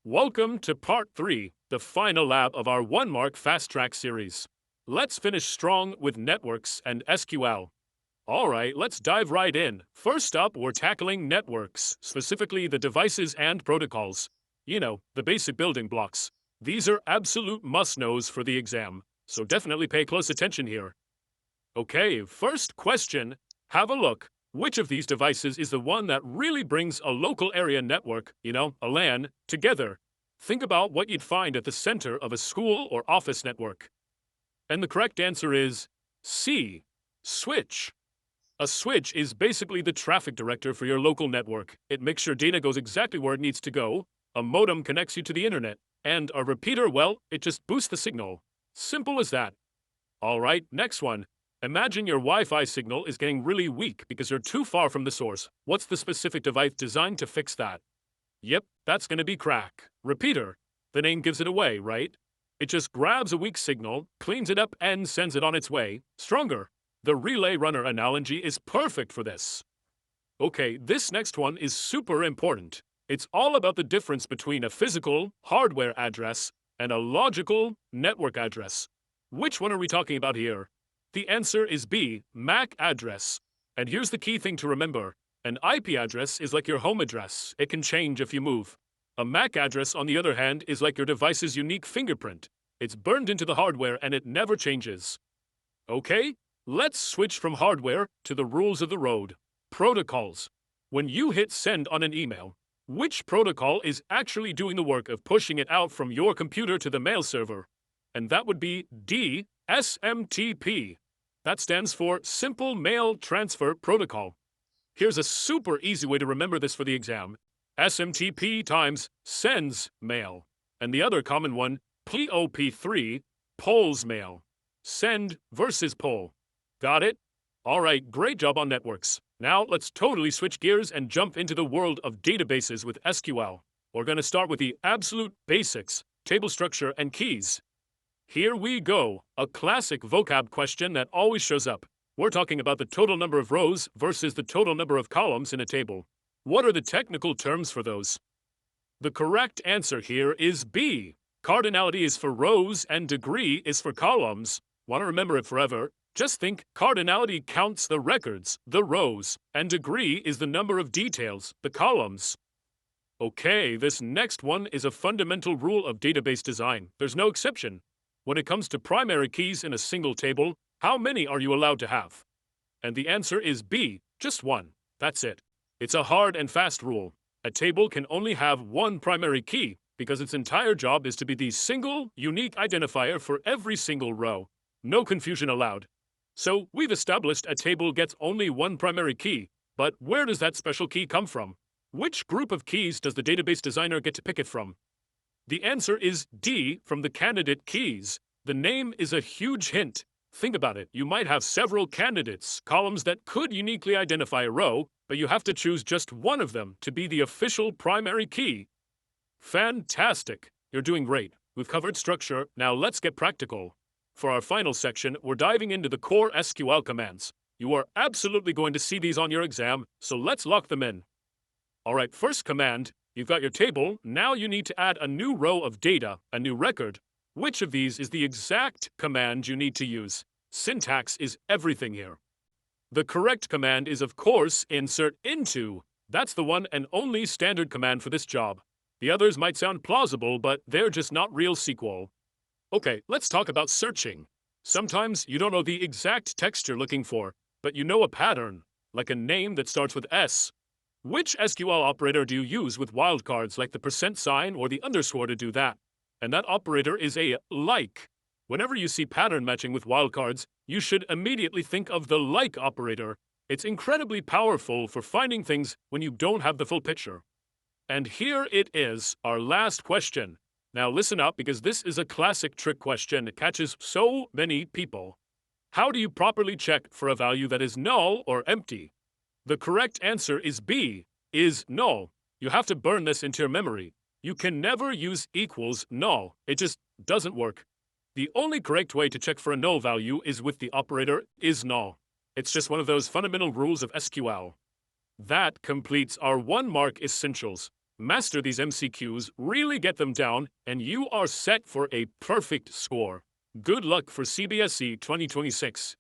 Welcome to Part 3, the final lab of our 1-mark Fast Track series. Let's finish strong with networks and SQL. Alright, let's dive right in. First up, we're tackling networks, specifically the devices and protocols. You know, the basic building blocks. These are absolute must-knows for the exam, so definitely pay close attention here. Okay, first question. Have a look. Which of these devices is the one that really brings a local area network, a LAN, together? Think about what you'd find at the center of a school or office network. And the correct answer is C. Switch. A switch is basically the traffic director for your local network. It makes sure data goes exactly where it needs to go. A modem connects you to the internet. And a repeater, well, it just boosts the signal. Simple as that. Alright, next one. Imagine your Wi-Fi signal is getting really weak because you're too far from the source. What's the specific device designed to fix that? Yep, that's going to be crack. Repeater. The name gives it away, right? It just grabs a weak signal, cleans it up, and sends it on its way. Stronger. The relay runner analogy is perfect for this. Okay, this next one is super important. It's all about the difference between a physical, hardware address and a logical, network address. Which one are we talking about here? The answer is B, MAC address. And here's the key thing to remember. An IP address is like your home address. It can change if you move. A MAC address, on the other hand, is like your device's unique fingerprint. It's burned into the hardware and it never changes. Okay, let's switch from hardware to the rules of the road. Protocols. When you hit send on an email, which protocol is actually doing the work of pushing it out from your computer to the mail server? And that would be D, SMTP. That stands for Simple Mail Transfer Protocol. Here's a super easy way to remember this for the exam. SMTP times sends mail. And the other common one, POP3, polls mail. Send versus poll. Got it? Alright, great job on networks. Now let's totally switch gears and jump into the world of databases with SQL. We're going to start with the absolute basics, table structure and keys. Here we go, a classic vocab question that always shows up. We're talking about the total number of rows versus the total number of columns in a table. What are the technical terms for those? The correct answer here is B. Cardinality is for rows and degree is for columns. Want to remember it forever? Just think cardinality counts the records, the rows, and degree is the number of details, the columns. Okay, this next one is a fundamental rule of database design. There's no exception. When it comes to primary keys in a single table, how many are you allowed to have? And the answer is B, just one. That's it. It's a hard and fast rule. A table can only have one primary key because its entire job is to be the single, unique identifier for every single row. No confusion allowed. So we've established a table gets only one primary key, but where does that special key come from? Which group of keys does the database designer get to pick it from? The answer is D, from the candidate keys. The name is a huge hint. Think about it. You might have several candidates, columns that could uniquely identify a row, but you have to choose just one of them to be the official primary key. Fantastic. You're doing great. We've covered structure. Now let's get practical. For our final section, we're diving into the core SQL commands. You are absolutely going to see these on your exam, so let's lock them in. Alright, first command. You've got your table, now you need to add a new row of data, a new record. Which of these is the exact command you need to use? Syntax is everything here. The correct command is, of course, insert into. That's the one and only standard command for this job. The others might sound plausible, but they're just not real SQL. Okay, let's talk about searching. Sometimes you don't know the exact text you're looking for, but you know a pattern, like a name that starts with S. Which SQL operator do you use with wildcards like the %sign or the underscore to do that? And that operator is a like. Whenever you see pattern matching with wildcards, you should immediately think of the like operator. It's incredibly powerful for finding things when you don't have the full picture. And here it is, our last question. Now listen up because this is a classic trick question. It catches so many people. How do you properly check for a value that is null or empty? The correct answer is B, is null. You have to burn this into your memory. You can never use equals null. It just doesn't work. The only correct way to check for a null value is with the operator is null. It's just one of those fundamental rules of SQL. That completes our 1-mark essentials. Master these MCQs, really get them down, and you are set for a perfect score. Good luck for CBSE 2026.